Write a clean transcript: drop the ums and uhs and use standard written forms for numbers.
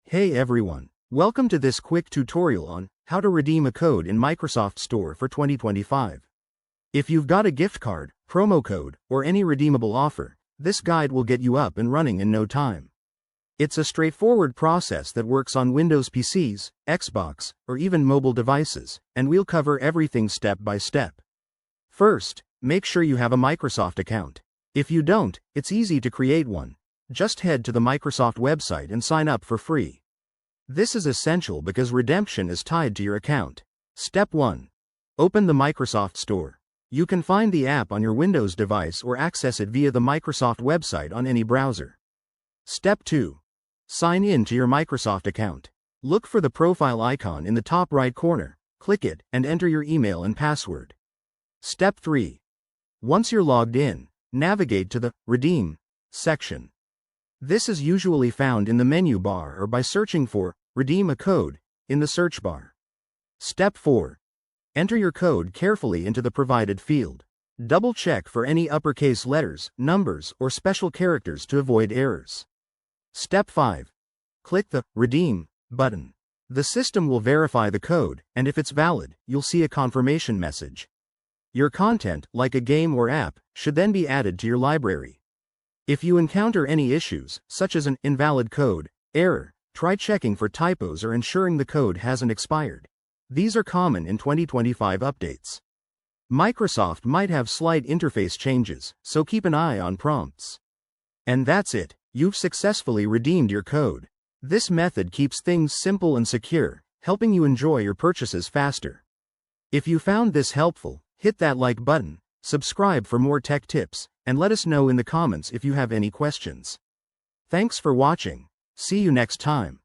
Hey everyone, welcome to this quick tutorial on how to redeem a code in Microsoft Store for 2025. If you've got a gift card, promo code, or any redeemable offer, this guide will get you up and running in no time. It's a straightforward process that works on Windows PCs, Xbox, or even mobile devices, and we'll cover everything step by step. First, make sure you have a Microsoft account. If you don't, it's easy to create one. Just head to the Microsoft website and sign up for free. This is essential because redemption is tied to your account. Step 1. Open the Microsoft Store. You can find the app on your Windows device or access it via the Microsoft website on any browser. Step 2. Sign in to your Microsoft account. Look for the profile icon in the top right corner, click it, and enter your email and password. Step 3. Once you're logged in, navigate to the Redeem section. This is usually found in the menu bar or by searching for Redeem a Code in the search bar. Step 4. Enter your code carefully into the provided field. Double check for any uppercase letters, numbers, or special characters to avoid errors. Step 5. Click the Redeem button. The system will verify the code, and if it's valid, you'll see a confirmation message. Your content, like a game or app, should then be added to your library. If you encounter any issues, such as an invalid code, error, try checking for typos or ensuring the code hasn't expired. These are common in 2025 updates. Microsoft might have slight interface changes, so keep an eye on prompts. And that's it, you've successfully redeemed your code. This method keeps things simple and secure, helping you enjoy your purchases faster. If you found this helpful, hit that like button, subscribe for more tech tips, and let us know in the comments if you have any questions. Thanks for watching. See you next time.